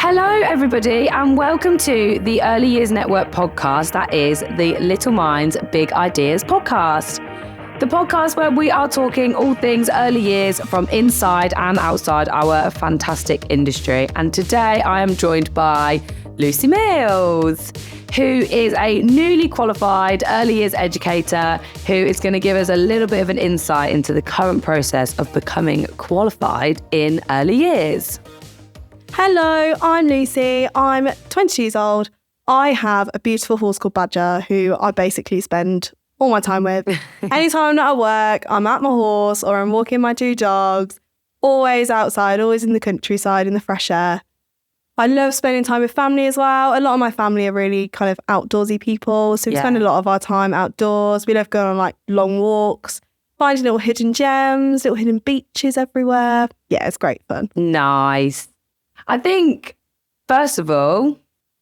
Hello, everybody, and welcome to the Early Years Network podcast. That is the Little Minds, Big Ideas podcast. The podcast where we are talking all things early years from inside and outside our fantastic industry. And today I am joined by Lucy Mills, who is a newly qualified early years educator who is going to give us a little bit of an insight into the current process of becoming qualified in early years. Hello, I'm Lucy. I'm 20 years old. I have a beautiful horse called Badger who I basically spend all my time with. Anytime I'm not at work, I'm at my horse or I'm walking my two dogs, always outside, always in the countryside, in the fresh air. I love spending time with family as well. A lot of my family are really kind of outdoorsy people, so we spend a lot of our time outdoors. We love going on like long walks, finding little hidden gems, little hidden beaches everywhere. Yeah, it's great fun. Nice. I think, first of all,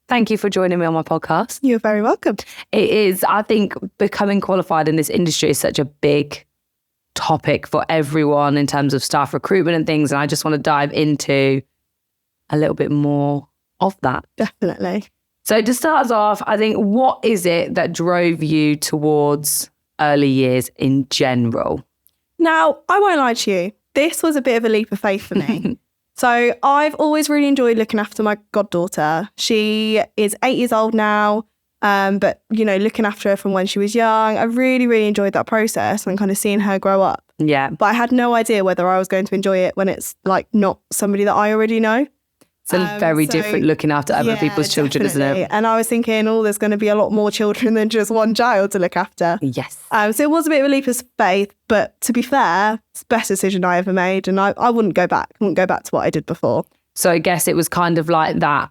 thank you for joining me on my podcast. You're very welcome. It is, I think, becoming qualified in this industry is such a big topic for everyone in terms of staff recruitment and things. And I just want to dive into a little bit more of that. Definitely. So to start us off, I think, what is it that drove you towards early years in general? Now, I won't lie to you. This was a bit of a leap of faith for me. So I've always really enjoyed looking after my goddaughter. She is 8 years old now, but, you know, looking after her from when she was young, I really, really enjoyed that process and kind of seeing her grow up. Yeah. But I had no idea whether I was going to enjoy it when it's like not somebody that I already know. It's very different looking after other people's children, definitely. isn't it? And I was thinking, there's going to be a lot more children than just one child to look after. Yes. So it was a bit of a leap of faith, but to be fair, it's the best decision I ever made. And I wouldn't go back. I wouldn't go back to what I did before. So I guess it was kind of like that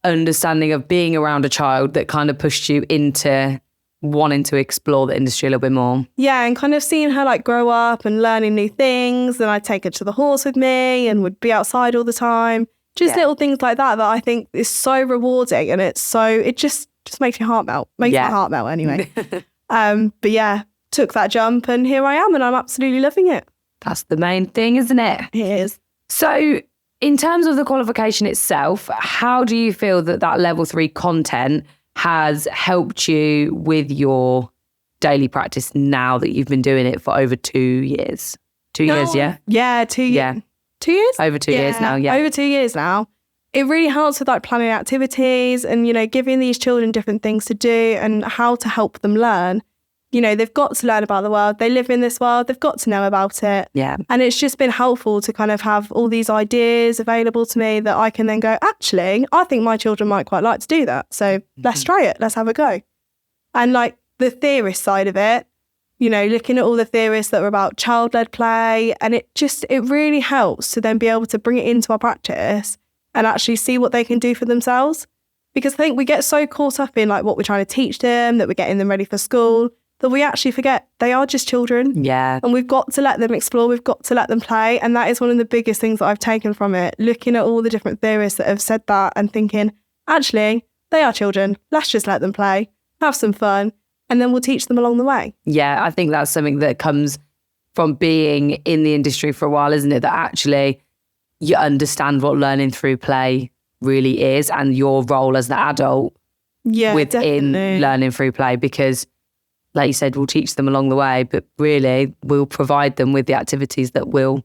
understanding of being around a child that kind of pushed you into wanting to explore the industry a little bit more. Yeah, and kind of seeing her like grow up and learning new things. Then I'd take her to the horse with me and would be outside all the time. Just little things like that I think is so rewarding, and it just makes your heart melt. Makes my heart melt anyway. But yeah, took that jump and here I am and I'm absolutely loving it. That's the main thing, isn't it? It is. So in terms of the qualification itself, how do you feel that level 3 content has helped you with your daily practice now that you've been doing it for over 2 years? 2 years, yeah? Yeah, 2 years. Yeah. 2 years? Over 2 years now, yeah. Over 2 years now. It really helps with like planning activities and, you know, giving these children different things to do and how to help them learn. You know, they've got to learn about the world. They live in this world. They've got to know about it. Yeah. And it's just been helpful to kind of have all these ideas available to me that I can then go, actually, I think my children might quite like to do that. So let's try it. Let's have a go. And like the theorist side of it, you know, looking at all the theories that are about child-led play, and it really helps to then be able to bring it into our practice and actually see what they can do for themselves. Because I think we get so caught up in like what we're trying to teach them, that we're getting them ready for school, that we actually forget they are just children. Yeah. And we've got to let them explore, we've got to let them play. And that is one of the biggest things that I've taken from it, looking at all the different theorists that have said that and thinking, actually, they are children. Let's just let them play, have some fun. And then we'll teach them along the way. Yeah, I think that's something that comes from being in the industry for a while, isn't it? That actually you understand what learning through play really is and your role as the adult within learning through play. Because like you said, we'll teach them along the way, but really we'll provide them with the activities that will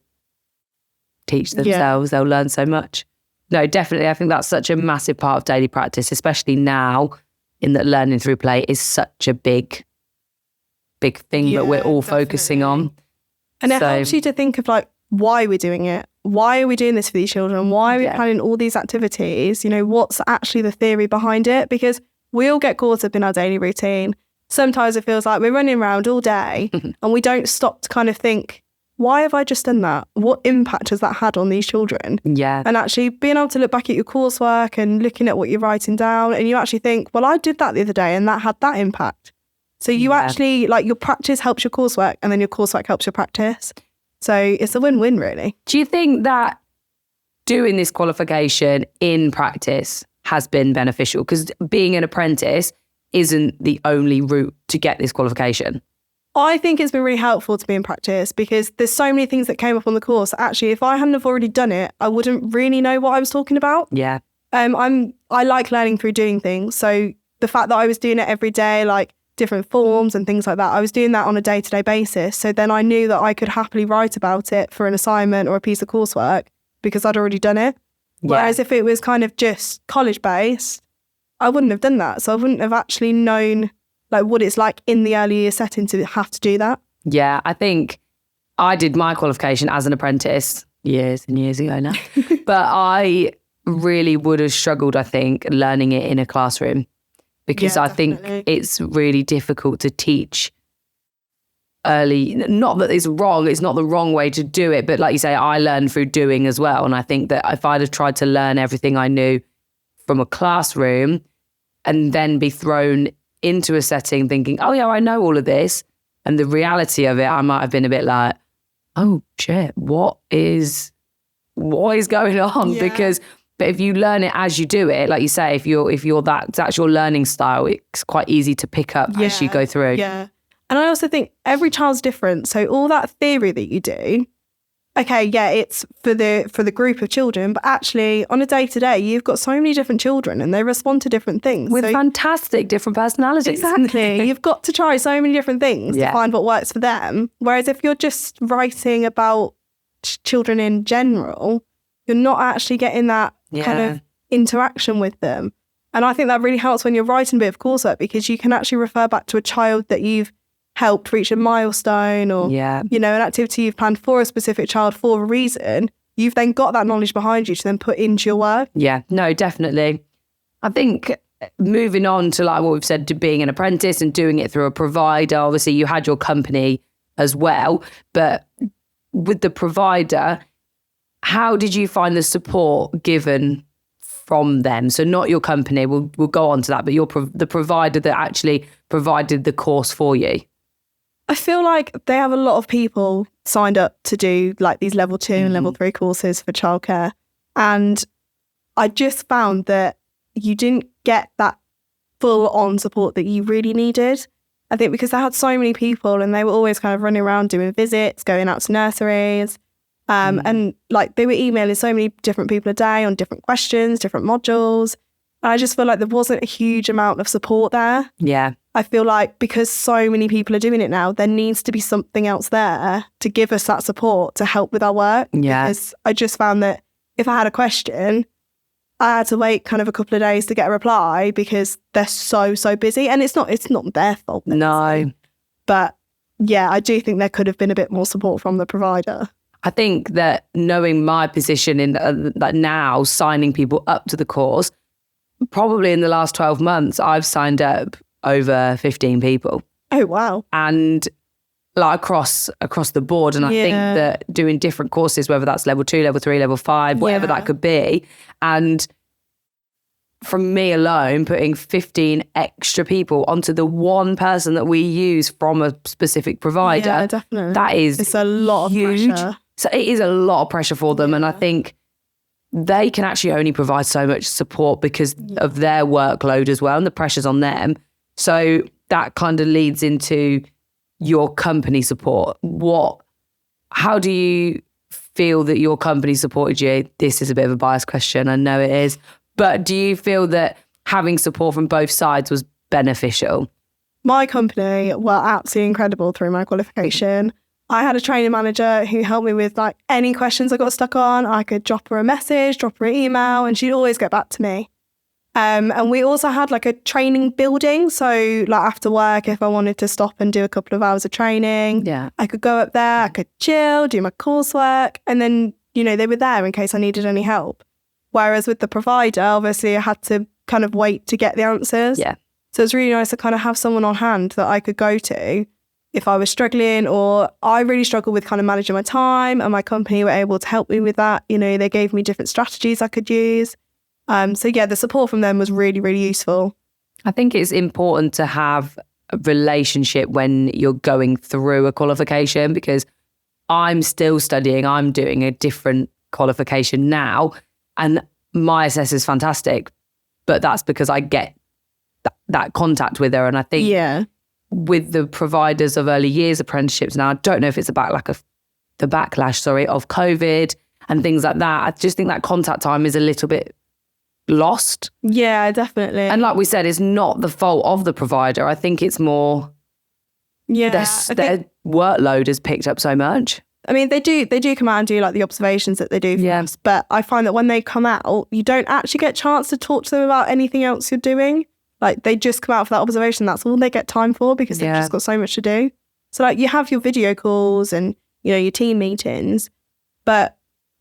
teach themselves. They'll learn so much. No, definitely. I think that's such a massive part of daily practice, especially now, in that learning through play is such a big thing that we're all focusing on. And it helps you to think of like why we're doing it. Why are we doing this for these children? Why are we planning all these activities? You know, what's actually the theory behind it? Because we all get caught up in our daily routine. Sometimes it feels like we're running around all day and we don't stop to kind of think, why have I just done that? What impact has that had on these children? Yeah. And actually being able to look back at your coursework and looking at what you're writing down, and you actually think, well, I did that the other day and that had that impact. So you actually, like, your practice helps your coursework and then your coursework helps your practice. So it's a win-win, really. Do you think that doing this qualification in practice has been beneficial? Because being an apprentice isn't the only route to get this qualification. I think it's been really helpful to be in practice because there's so many things that came up on the course. Actually, if I hadn't have already done it, I wouldn't really know what I was talking about. Yeah. I like learning through doing things. So the fact that I was doing it every day, like different forms and things like that, I was doing that on a day-to-day basis. So then I knew that I could happily write about it for an assignment or a piece of coursework because I'd already done it. Yeah. Whereas if it was kind of just college-based, I wouldn't have done that. So I wouldn't have actually known like what it's like in the early year setting to have to do that. Yeah, I think I did my qualification as an apprentice years and years ago now. But I really would have struggled, I think, learning it in a classroom because I think it's really difficult to teach early. Not that it's wrong, it's not the wrong way to do it, but like you say, I learned through doing as well. And I think that if I'd have tried to learn everything I knew from a classroom and then be thrown into a setting thinking, oh yeah, I know all of this, and the reality of it, I might have been a bit like, oh shit, what is going on? Yeah. But if you learn it as you do it, like you say, if you're that's your learning style, it's quite easy to pick up as you go through. Yeah. And I also think every child's different. So all that theory that you do, okay, yeah, it's for the group of children, but actually on a day-to-day, you've got so many different children and they respond to different things. With fantastic different personalities. Exactly. You've got to try so many different things to find what works for them. Whereas if you're just writing about children in general, you're not actually getting that kind of interaction with them. And I think that really helps when you're writing a bit of coursework because you can actually refer back to a child that you've helped reach a milestone or, you know, an activity you've planned for a specific child for a reason. You've then got that knowledge behind you to then put into your work. Yeah, no, definitely. I think moving on to like what we've said, to being an apprentice and doing it through a provider, obviously you had your company as well, but with the provider, how did you find the support given from them? So not your company, we'll go on to that, but the provider that actually provided the course for you. I feel like they have a lot of people signed up to do like these level 2 and level 3 courses for childcare. And I just found that you didn't get that full on support that you really needed. I think because they had so many people and they were always kind of running around doing visits, going out to nurseries. And like they were emailing so many different people a day on different questions, different modules. And I just feel like there wasn't a huge amount of support there. Yeah. I feel like because so many people are doing it now, there needs to be something else there to give us that support to help with our work. Yeah. Because I just found that if I had a question, I had to wait kind of a couple of days to get a reply because they're so busy. And it's not their fault. No. But yeah, I do think there could have been a bit more support from the provider. I think that knowing my position in like now signing people up to the course, probably in the last 12 months, I've signed up over 15 people. Oh, wow. And like across the board. And I think that doing different courses, whether that's level 2, level 3, level 5, whatever that could be. And from me alone, putting 15 extra people onto the one person that we use from a specific provider. Yeah, definitely. That is it's a lot huge. Of pressure. So it is a lot of pressure for them. And I think they can actually only provide so much support because of their workload as well and the pressures on them. So that kind of leads into your company support. How do you feel that your company supported you? This is a bit of a biased question, I know it is. But do you feel that having support from both sides was beneficial? My company were absolutely incredible through my qualification. I had a training manager who helped me with like any questions I got stuck on. I could drop her a message, drop her an email, and she'd always get back to me. And we also had like a training building. So like after work, if I wanted to stop and do a couple of hours of training, I could go up there, I could chill, do my coursework. And then, you know, they were there in case I needed any help. Whereas with the provider, obviously I had to kind of wait to get the answers. Yeah. So it's really nice to kind of have someone on hand that I could go to if I was struggling, or I really struggled with kind of managing my time, and my company were able to help me with that. You know, they gave me different strategies I could use. So yeah, the support from them was really, really useful. I think it's important to have a relationship when you're going through a qualification, because I'm still studying. I'm doing a different qualification now, and my assessor is fantastic, but that's because I get that contact with her. And I think with the providers of early years apprenticeships now, I don't know if it's about like the backlash of COVID and things like that. I just think that contact time is a little bit lost. Yeah, definitely. And like we said, it's not the fault of the provider. I think it's more their workload has picked up so much. I mean, they do come out and do like the observations that they do for us, but I find that when they come out, you don't actually get a chance to talk to them about anything else you're doing. Like, they just come out for that observation. That's all they get time for because they've just got so much to do. So like, you have your video calls and, you know, your team meetings, but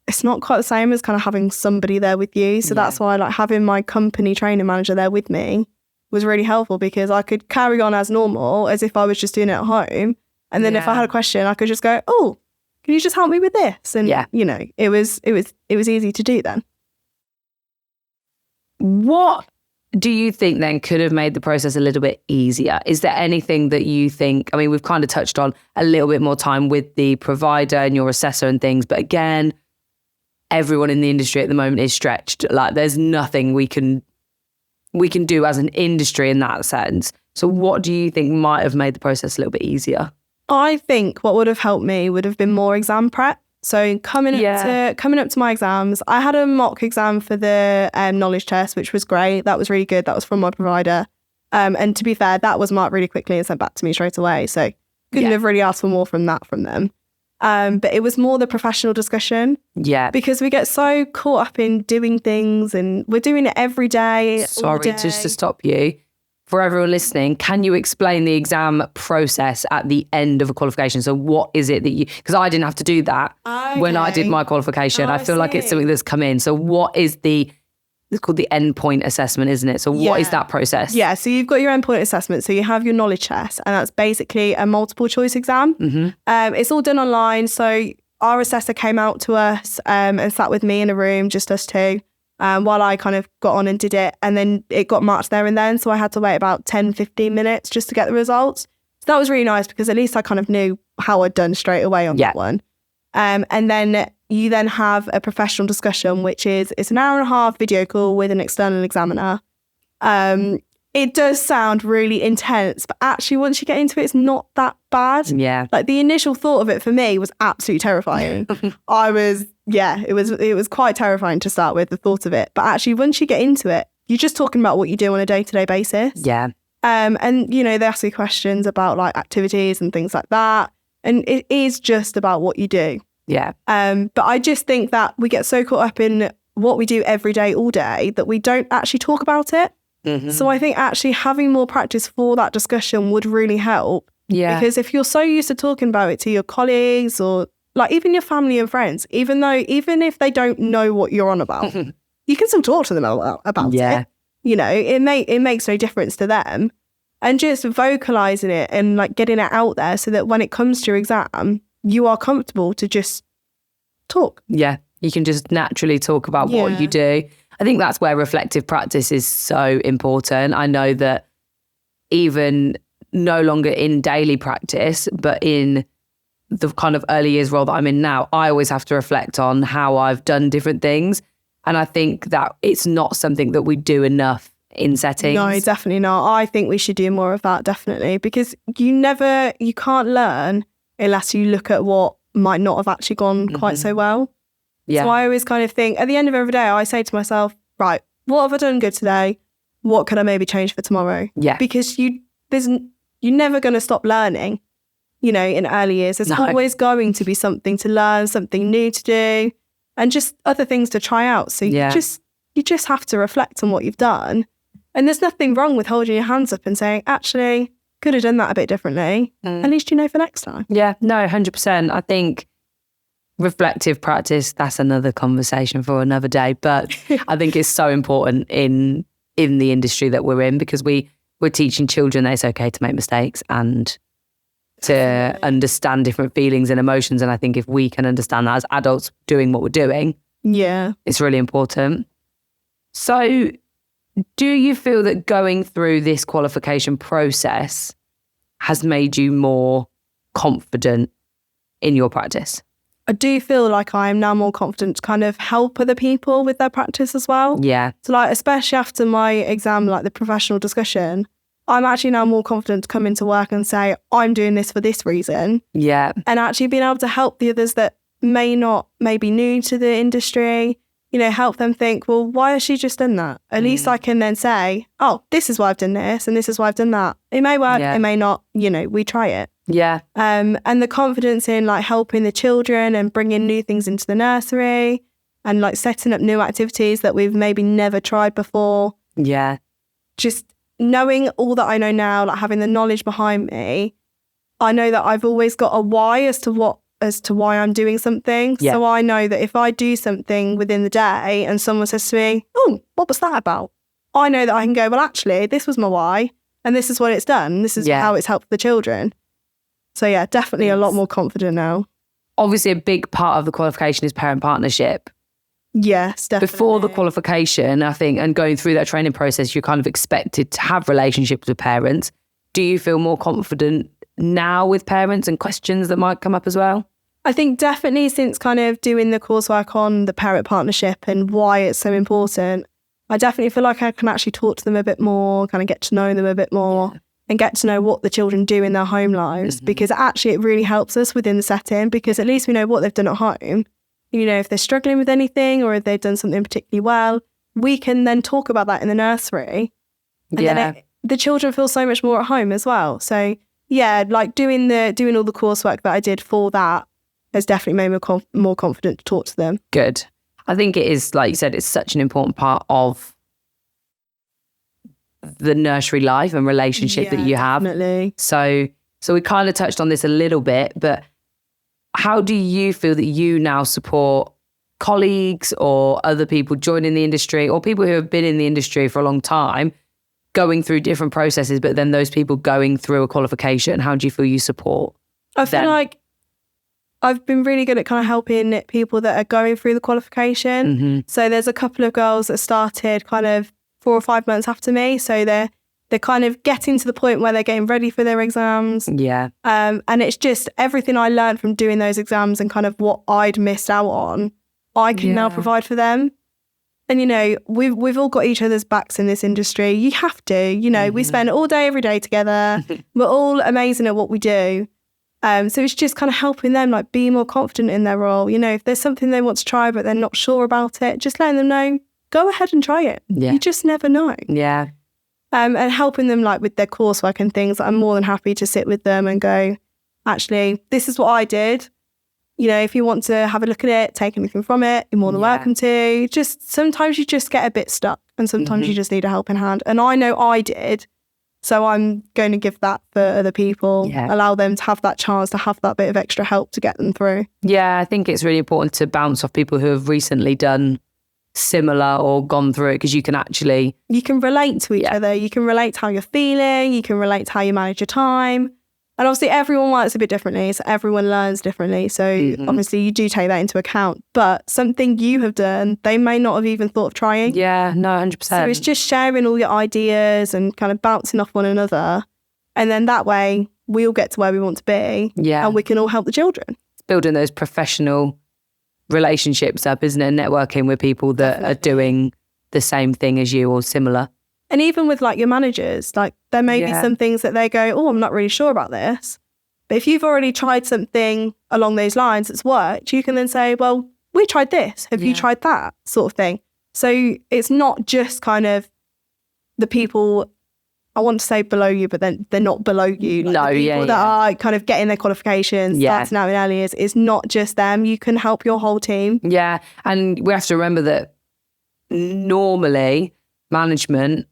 it's not quite the same as kind of having somebody there with you. So that's why like having my company training manager there with me was really helpful, because I could carry on as normal as if I was just doing it at home. And then if I had a question, I could just go, oh, can you just help me with this? And you know, it was easy to do then. What do you think then could have made the process a little bit easier? Is there anything that you think, I mean, we've kind of touched on a little bit more time with the provider and your assessor and things, but again, everyone in the industry at the moment is stretched. Like, there's nothing we can do as an industry in that sense. So what do you think might have made the process a little bit easier? I think what would have helped me would have been more exam prep. So coming up to my exams, I had a mock exam for the knowledge test, which was great. That was really good. That was from my provider. And to be fair, that was marked really quickly and sent back to me straight away. So couldn't have really asked for more from them. But it was more the professional discussion. Yeah. Because we get so caught up in doing things and we're doing it every day. Sorry, just to stop you. For everyone listening, can you explain the exam process at the end of a qualification? So what is it that you, because I didn't have to do that when I did my qualification. I feel like it's something that's come in. So what is it's called the endpoint assessment, isn't it? So what is that process? Yeah, so you've got your endpoint assessment. So you have your knowledge test, and that's basically a multiple choice exam. Mm-hmm. It's all done online. So our assessor came out to us and sat with me in a room, just us two. While I kind of got on and did it, and then it got marked there and then. So I had to wait about 10-15 minutes just to get the results. So that was really nice, because at least I kind of knew how I'd done straight away on that one. And then you then have a professional discussion, which it's an hour and a half video call with an external examiner. It does sound really intense, but actually once you get into it, it's not that bad. Yeah. Like, the initial thought of it for me was absolutely terrifying. It was quite terrifying to start with, the thought of it. But actually, once you get into it, you're just talking about what you do on a day-to-day basis. Yeah. And, you know, they ask you questions about like activities and things like that. And it is just about what you do. Yeah. But I just think that we get so caught up in what we do every day, all day, that we don't actually talk about it. Mm-hmm. So I think actually having more practice for that discussion would really help. Yeah. Because if you're so used to talking about it to your colleagues or like even your family and friends, even if they don't know what you're on about, you can still talk to them about it. You know, it makes no difference to them. And just vocalizing it and like getting it out there so that when it comes to your exam, you are comfortable to just talk. Yeah. You can just naturally talk about what you do. I think that's where reflective practice is so important. I know that even no longer in daily practice, but in the kind of early years role that I'm in now, I always have to reflect on how I've done different things. And I think that it's not something that we do enough in settings. No, definitely not. I think we should do more of that, definitely, because you can't learn unless you look at what might not have actually gone quite so well. Yeah. So I always kind of think at the end of every day, I say to myself, right, what have I done good today? What could I maybe change for tomorrow? Yeah. Because you're never going to stop learning, you know, in early years. There's always going to be something to learn, something new to do, and just other things to try out. So you just have to reflect on what you've done. And there's nothing wrong with holding your hands up and saying, actually, could have done that a bit differently. At least you know for next time. Yeah, no, 100%. I think reflective practice, that's another conversation for another day. But I think it's so important in the industry that we're in, because we're teaching children that it's okay to make mistakes and to understand different feelings and emotions. And I think if we can understand that as adults doing what we're doing, it's really important. So do you feel that going through this qualification process has made you more confident in your practice? I do feel like I am now more confident to kind of help other people with their practice as well. Yeah. So like, especially after my exam, like the professional discussion, I'm actually now more confident to come into work and say, I'm doing this for this reason. Yeah. And actually being able to help the others that may be new to the industry, help them think, well, why has she just done that? At least I can then say, oh, this is why I've done this and this is why I've done that. It may work, it may not, we try it. Yeah. And the confidence in like helping the children and bringing new things into the nursery and like setting up new activities that we've maybe never tried before. Yeah. Just knowing all that I know now, like having the knowledge behind me, I know that I've always got a why as to why I'm doing something. Yeah. So I know that if I do something within the day and someone says to me, oh, what was that about? I know that I can go, well, actually, this was my why and this is what it's done. This is how it's helped the children. So yeah, definitely a lot more confident now. Obviously, a big part of the qualification is parent partnership. Yes, definitely. Before the qualification, I think, and going through that training process, you're kind of expected to have relationships with parents. Do you feel more confident now with parents and questions that might come up as well? I think definitely since kind of doing the coursework on the parent partnership and why it's so important, I definitely feel like I can actually talk to them a bit more, kind of get to know them a bit more and get to know what the children do in their home lives, because actually it really helps us within the setting, because at least we know what they've done at home. If they're struggling with anything or if they've done something particularly well, we can then talk about that in the nursery. And then the children feel so much more at home as well. So yeah, like doing all the coursework that I did for that has definitely made me more confident to talk to them. Good. I think it is, like you said, it's such an important part of the nursery life and relationship that you have. Definitely. So we kind of touched on this a little bit, but how do you feel that you now support colleagues or other people joining the industry or people who have been in the industry for a long time, going through different processes, but then those people going through a qualification? How do you feel you support I feel them? like I've been really good at kind of helping people that are going through the qualification. So there's a couple of girls that started kind of 4 or 5 months after me. So they're kind of getting to the point where they're getting ready for their exams. Yeah. And it's just everything I learned from doing those exams and kind of what I'd missed out on, I can now provide for them. And, we've all got each other's backs in this industry. You have to, we spend all day, every day together. We're all amazing at what we do. So it's just kind of helping them like be more confident in their role. If there's something they want to try but they're not sure about it, just letting them know, go ahead and try it. Yeah. You just never know. Yeah. And helping them like with their coursework and things. I'm more than happy to sit with them and go, actually, this is what I did. If you want to have a look at it, take anything from it, you're more than welcome to. Just sometimes you just get a bit stuck and sometimes you just need a helping hand. And I know I did. So I'm going to give that for other people, allow them to have that chance to have that bit of extra help to get them through. Yeah, I think it's really important to bounce off people who have recently done similar or gone through it, because you can relate to each other. You can relate to how you're feeling. You can relate to how you manage your time. And obviously everyone works a bit differently, so everyone learns differently. So obviously you do take that into account. But something you have done, they may not have even thought of trying. Yeah, no, 100%. So it's just sharing all your ideas and kind of bouncing off one another. And then that way we all get to where we want to be. Yeah. And we can all help the children. It's building those professional relationships up, isn't it? Networking with people that are doing the same thing as you or similar. And even with like your managers, like there may be some things that they go, oh, I'm not really sure about this. But if you've already tried something along those lines that's worked, you can then say, well, we tried this. Have you tried that sort of thing? So it's not just kind of the people, I want to say below you, but then they're not below you. Like the people that are kind of getting their qualifications, starting out in early years, it's not just them. You can help your whole team. Yeah. And we have to remember that normally management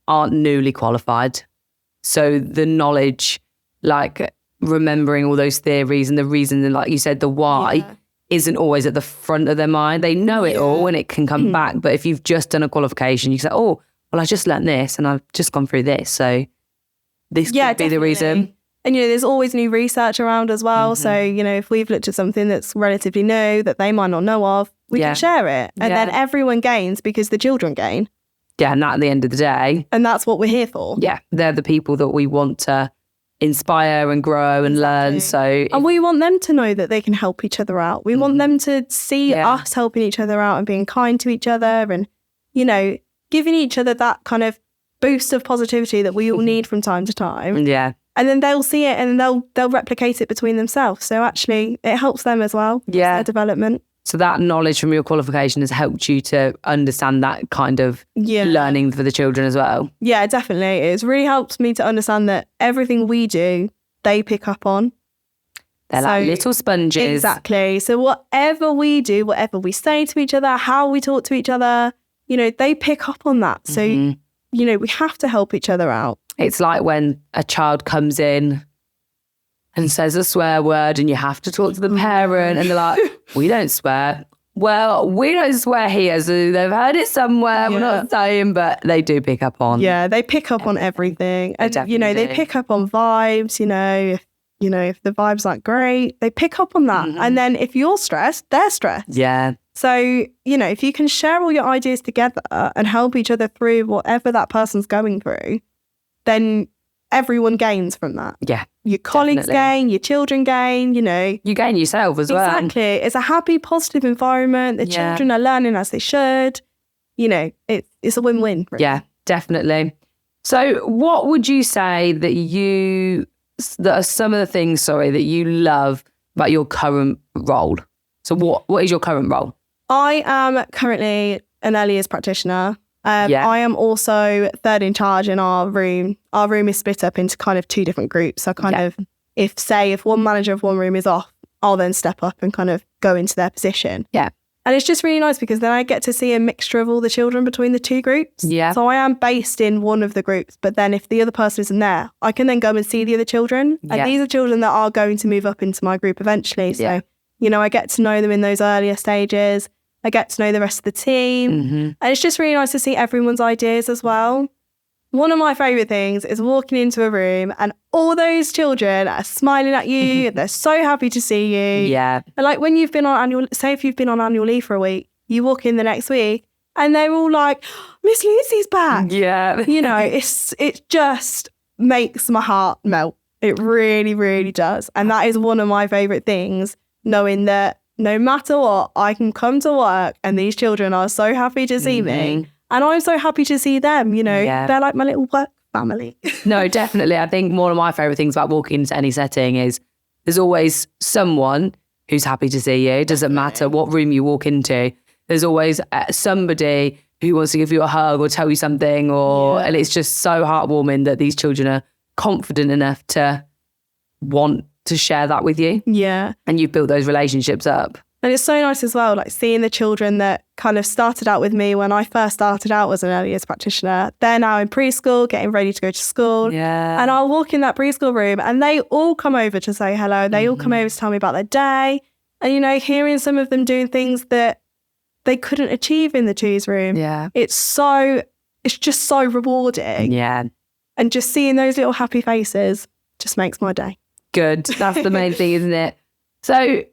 aren't newly qualified. So the knowledge, like remembering all those theories and the reason, and like you said, the why isn't always at the front of their mind. They know it all and it can come back. But if you've just done a qualification, you can say, oh, well, I just learnt this and I've just gone through this. So this could be the reason. And, there's always new research around as well. So, if we've looked at something that's relatively new that they might not know of, we can share it. And then everyone gains because the children gain. Yeah, and that at the end of the day. And that's what we're here for. Yeah, they're the people that we want to inspire and grow and learn. And we want them to know that they can help each other out. We want them to see us helping each other out and being kind to each other and, giving each other that kind of boost of positivity that we all need from time to time. Yeah. And then they'll see it and they'll replicate it between themselves. So actually it helps them as well. Yeah. Their development. So that knowledge from your qualification has helped you to understand that kind of learning for the children as well. Yeah, definitely. It's really helped me to understand that everything we do, they pick up on. They're like little sponges. Exactly. So whatever we do, whatever we say to each other, how we talk to each other, they pick up on that. So, we have to help each other out. It's like when a child comes in and says a swear word and you have to talk to the parent and they're like, we don't swear. Well, we don't swear here, so they've heard it somewhere. We're not saying, but they do pick up on. Yeah, they pick up on everything. And, they pick up on vibes, if the vibes aren't great, they pick up on that. And then if you're stressed, they're stressed. Yeah. So, if you can share all your ideas together and help each other through whatever that person's going through, then everyone gains from that. Yeah. Your colleagues gain, your children gain, You gain yourself as well. Exactly. It's a happy, positive environment. The children are learning as they should. It's a win-win. Really. Yeah, definitely. So what would you say that are some of the things, that you love about your current role? So what is your current role? I am currently an early years practitioner. I am also third in charge in our room. Our room is split up into kind of two different groups. So if one manager of one room is off, I'll then step up and kind of go into their position. Yeah. And it's just really nice because then I get to see a mixture of all the children between the two groups. Yeah. So I am based in one of the groups, but then if the other person isn't there, I can then go and see the other children. And these are children that are going to move up into my group eventually. So, I get to know them in those earlier stages. I get to know the rest of the team. And it's just really nice to see everyone's ideas as well. One of my favourite things is walking into a room and all those children are smiling at you. They're so happy to see you. Yeah. And like when you've been on if you've been on annual leave for a week, you walk in the next week and they're all like, Miss Lucy's back. Yeah. It just makes my heart melt. It really, really does. And that is one of my favourite things, knowing that no matter what, I can come to work and these children are so happy to see me. And I'm so happy to see them, They're like my little work family. No, definitely. I think one of my favourite things about walking into any setting is there's always someone who's happy to see you. It doesn't matter what room you walk into. There's always somebody who wants to give you a hug or tell you something, and it's just so heartwarming that these children are confident enough to want to share that with you. Yeah. And you've built those relationships up. And it's so nice as well, like seeing the children that kind of started out with me when I first started out as an early years practitioner. They're now in preschool, getting ready to go to school. Yeah. And I'll walk in that preschool room and they all come over to say hello. They all come over to tell me about their day. And, hearing some of them doing things that they couldn't achieve in the twos room. Yeah. It's just so rewarding. Yeah. And just seeing those little happy faces just makes my day. Good. That's the main thing, isn't it? So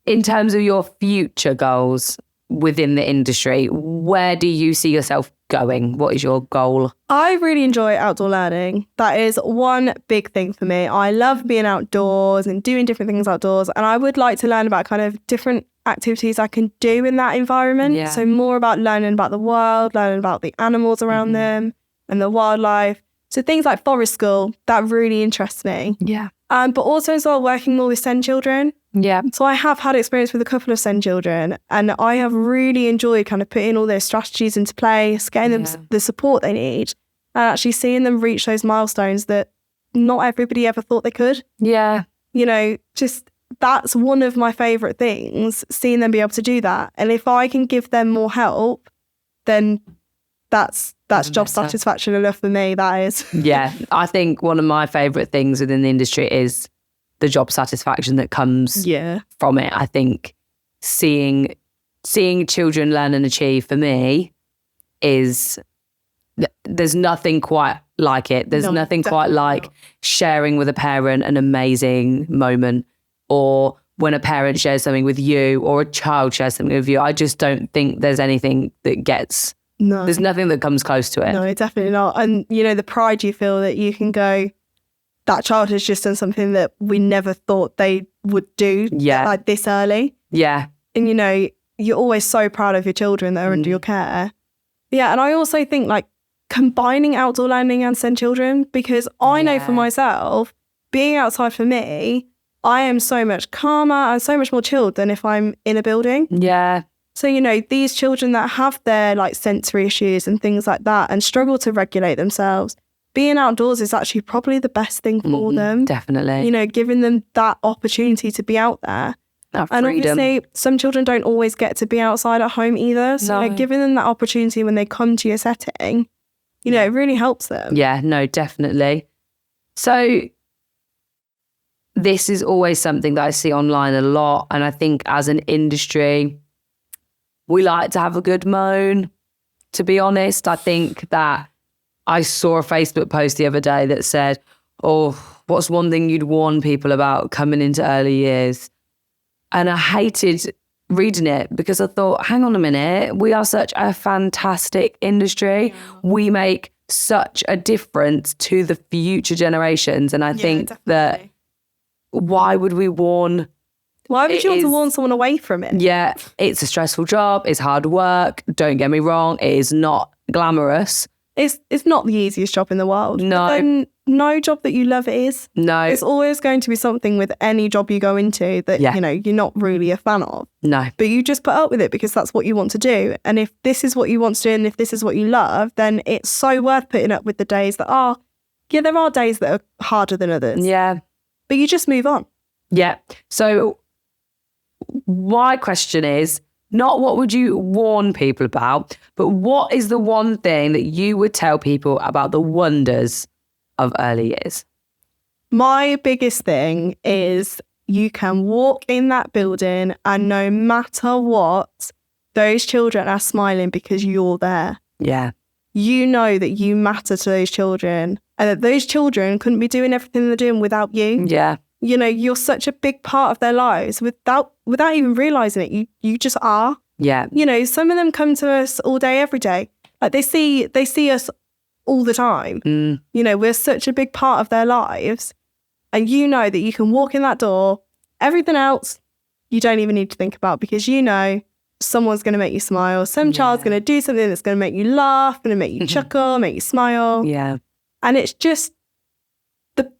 in terms of your future goals within the industry, where do you see yourself going? What is your goal? I really enjoy outdoor learning. That is one big thing for me. I love being outdoors and doing different things outdoors. And I would like to learn about kind of different activities I can do in that environment. Yeah. So more about learning about the world, learning about the animals around them and the wildlife. So things like forest school, that really interests me. Yeah. But also as well, working more with SEND children. Yeah. So I have had experience with a couple of SEND children and I have really enjoyed kind of putting all their strategies into place, getting them the support they need and actually seeing them reach those milestones that not everybody ever thought they could. Yeah. Just that's one of my favourite things, seeing them be able to do that. And if I can give them more help, then that's job satisfaction enough for me, that is. Yeah. I think one of my favourite things within the industry is the job satisfaction that comes from it. I think seeing children learn and achieve for me is, there's nothing quite like it. There's nothing quite like sharing with a parent an amazing moment, or when a parent shares something with you or a child shares something with you. I just don't think there's anything that gets... No. There's nothing that comes close to it. No, definitely not. And, the pride you feel that you can go, that child has just done something that we never thought they would do like this early. Yeah. And, you're always so proud of your children that are under your care. Yeah. And I also think like combining outdoor learning and SEND children, because I know for myself, being outside for me, I am so much calmer and so much more chilled than if I'm in a building. Yeah. So, you know, these children that have their like sensory issues and things like that and struggle to regulate themselves, being outdoors is actually probably the best thing for them. Definitely. You know, giving them that opportunity to be out there. That And freedom. obviously, some children don't always get to be outside at home either. So, you know, giving them that opportunity when they come to your setting, you know, it really helps them. Yeah, no, definitely. So this is always something that I see online a lot. And I think as an industry, we like to have a good moan, to be honest. I think that I saw a Facebook post the other day that said, oh, what's one thing you'd warn people about coming into early years? And I hated reading it because I thought, hang on a minute, we are such a fantastic industry. We make such a difference to the future generations. And I think that why would we warn? Why would you want to warn someone away from it? Yeah, it's a stressful job. It's hard work. Don't get me wrong. It is not glamorous. It's not the easiest job in the world. No. But then no job that you love is. No. It's always going to be something with any job you go into that, you know, you're not really a fan of. No. But you just put up with it because that's what you want to do. And if this is what you want to do and if this is what you love, then it's so worth putting up with the days that are, yeah, there are days that are harder than others. Yeah. But you just move on. Yeah. So my question is, not what would you warn people about, but what is the one thing that you would tell people about the wonders of early years? My biggest thing is you can walk in that building and no matter what, those children are smiling because you're there. Yeah. You know that you matter to those children and that those children couldn't be doing everything they're doing without you. Yeah. You know, you're such a big part of their lives without even realising it. You just are. Yeah. You know, some of them come to us all day, every day. Like they see us all the time. You know, we're such a big part of their lives. And you know that you can walk in that door. Everything else, you don't even need to think about because you know someone's going to make you smile. Some child's going to do something that's going to make you laugh, going to make you chuckle, make you smile. Yeah. And it's just the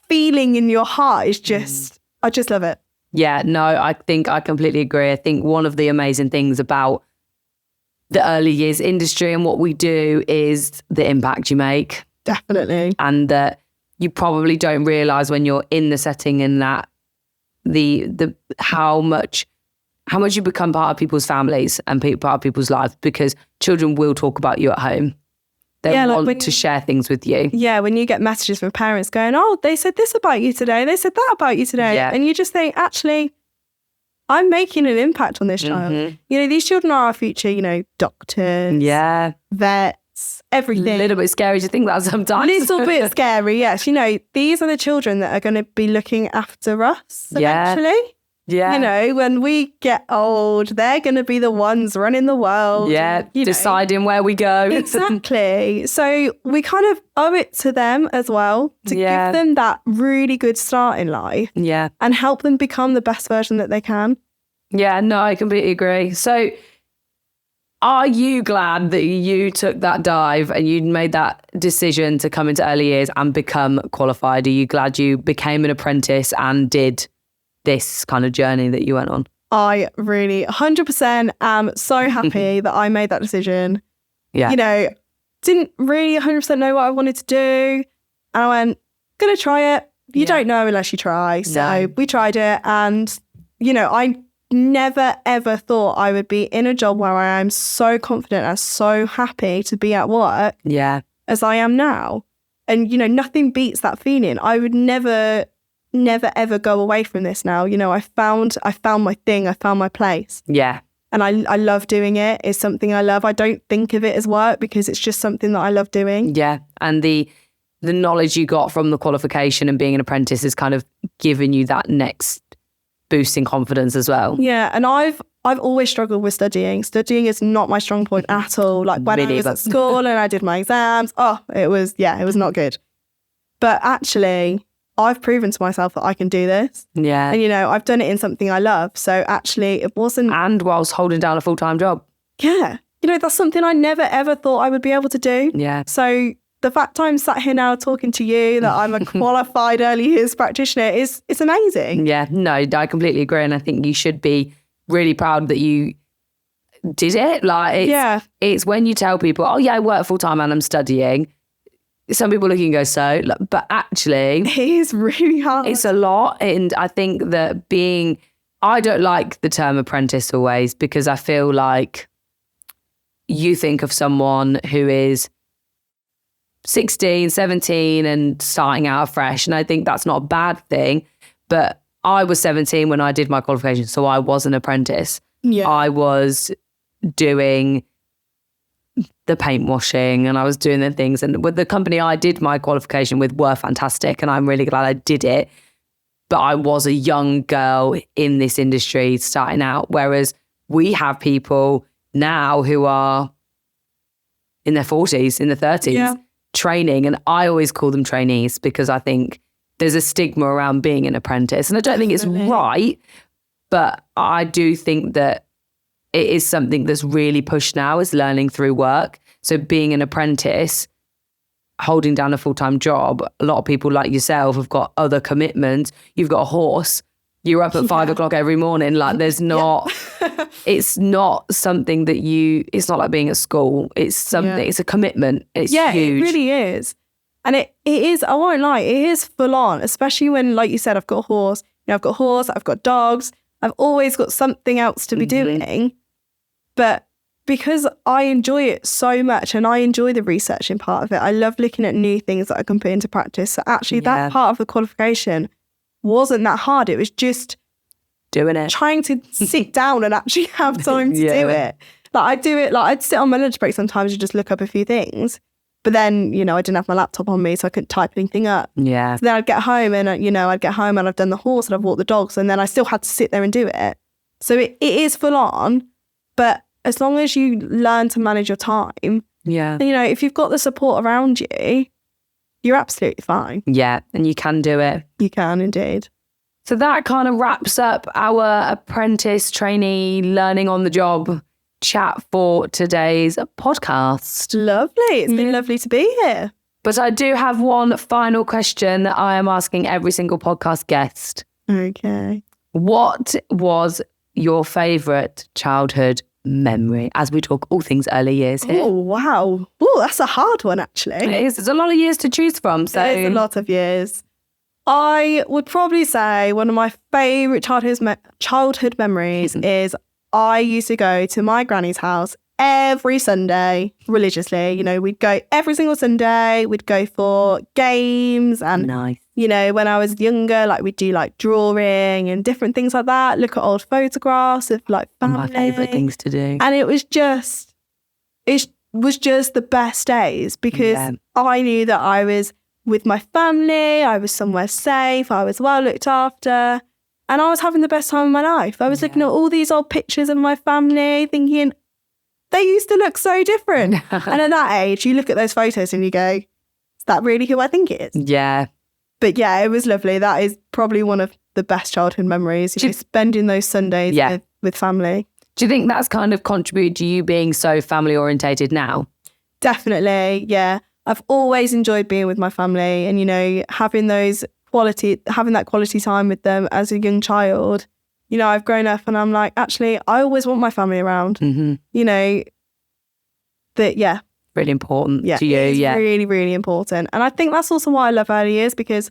feeling in your heart is just, I just love it. Yeah, no, I think I completely agree. I think one of the amazing things about the early years industry and what we do is the impact you make. Definitely. And that you probably don't realise when you're in the setting and that the how much you become part of people's families and part of people's lives, because children will talk about you at home. They want to share things with you. Yeah, when you get messages from parents going, oh, they said this about you today, they said that about you today. Yeah. And you just think, actually, I'm making an impact on this child. You know, these children are our future, you know, doctors, vets, everything. A little bit scary to think that sometimes. A little bit scary, yes. You know, these are the children that are going to be looking after us eventually. Yeah. You know, when we get old, they're going to be the ones running the world. Yeah, deciding where we go. Exactly. So we kind of owe it to them as well to give them that really good start in life. Yeah. And help them become the best version that they can. Yeah, no, I completely agree. So are you glad that you took that dive and you made that decision to come into early years and become qualified? Are you glad you became an apprentice and did this kind of journey that you went on? I really 100% am so happy that I made that decision. Yeah. You know, didn't really 100% know what I wanted to do. And I went, gonna try it. You don't know unless you try. So we tried it. And, you know, I never, ever thought I would be in a job where I am so confident and so happy to be at work as I am now. And, you know, nothing beats that feeling. I would never ever go away from this now. You know, I found my thing. I found my place. Yeah. And I love doing it. It's something I love. I don't think of it as work because it's just something that I love doing. Yeah. And the knowledge you got from the qualification and being an apprentice has kind of given you that next boost in confidence as well. Yeah. And I've always struggled with studying. Studying is not my strong point at all. Like when I was at school and I did my exams, it was not good. But actually, I've proven to myself that I can do this. Yeah. And, you know, I've done it in something I love. So actually it wasn't... And whilst holding down a full-time job. Yeah. You know, that's something I never, ever thought I would be able to do. Yeah. So the fact I'm sat here now talking to you, that I'm a qualified early years practitioner, it's amazing. Yeah, no, I completely agree. And I think you should be really proud that you did it. Like, it's when you tell people, oh yeah, I work full time and I'm studying. Some people look and go, so, but actually, it is really hard. It's a lot. And I think that I don't like the term apprentice always, because I feel like you think of someone who is 16, 17 and starting out fresh. And I think that's not a bad thing. But I was 17 when I did my qualification. So I was an apprentice. Yeah. I was doing the paint washing and I was doing the things. And with the company I did my qualification with were fantastic. And I'm really glad I did it. But I was a young girl in this industry starting out. Whereas we have people now who are in their 40s, in their 30s, training. And I always call them trainees because I think there's a stigma around being an apprentice. And I don't think it's right, but I do think that it is something that's really pushed now, is learning through work. So being an apprentice, holding down a full-time job, a lot of people like yourself have got other commitments. You've got a horse. You're up at 5 o'clock every morning. Like there's not, it's not something that it's not like being at school. It's something, it's a commitment. It's huge. It really is. And it is, I won't lie, it is full on, especially when, like you said, I've got a horse. I've got dogs. I've always got something else to be doing. But because I enjoy it so much and I enjoy the researching part of it, I love looking at new things that I can put into practice. So actually that part of the qualification wasn't that hard. It was just doing it, trying to sit down and actually have time to do it. Like I do it, like I'd sit on my lunch break sometimes and just look up a few things. But then, I didn't have my laptop on me, so I couldn't type anything up. Yeah. So then I'd get home and, I've done the horse and I've walked the dogs, and then I still had to sit there and do it. So it is full on, but as long as you learn to manage your time, if you've got the support around you, you're absolutely fine. Yeah, and you can do it. You can indeed. So that kind of wraps up our apprentice trainee learning on the job chat for today's podcast. Lovely. It's been lovely to be here. But I do have one final question that I am asking every single podcast guest. Okay. What was your favourite childhood memory, as we talk all things early years here? Oh, wow. Oh, that's a hard one, actually. It is. There's a lot of years to choose from. So it's a lot of years. I would probably say one of my favourite childhood memories is I used to go to my granny's house every Sunday religiously. We'd go every single Sunday. We'd go for games and, when I was younger, like we'd do like drawing and different things like that. Look at old photographs of like family. My favourite things to do. And it was just the best days because I knew that I was with my family. I was somewhere safe. I was well looked after. And I was having the best time of my life. I was looking at all these old pictures of my family thinking, they used to look so different. And at that age, you look at those photos and you go, is that really who I think it is? Yeah. But yeah, it was lovely. That is probably one of the best childhood memories, spending those Sundays with family. Do you think that's kind of contributed to you being so family orientated now? Definitely, yeah. I've always enjoyed being with my family and, having that quality time with them as a young child. I've grown up and I'm like, actually, I always want my family around. Really important to you. It's really, really important. And I think that's also why I love early years, because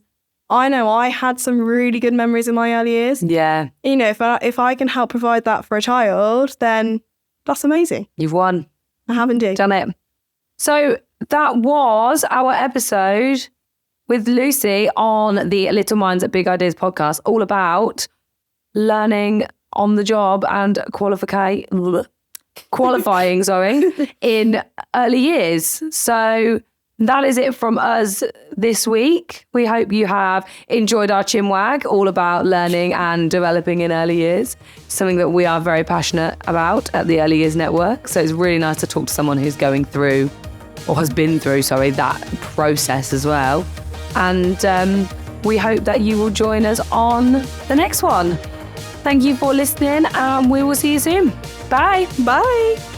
I know I had some really good memories in my early years. Yeah. If I can help provide that for a child, then that's amazing. You've won. I have indeed. Done it. So that was our episode with Lucy on the Little Minds at Big Ideas podcast, all about learning on the job and qualifying in early years. So that is it from us this week. We hope you have enjoyed our chinwag, all about learning and developing in early years, something that we are very passionate about at the Early Years Network. So it's really nice to talk to someone who's going through, or has been through, that process as well. And we hope that you will join us on the next one. Thank you for listening, and we will see you soon. Bye. Bye.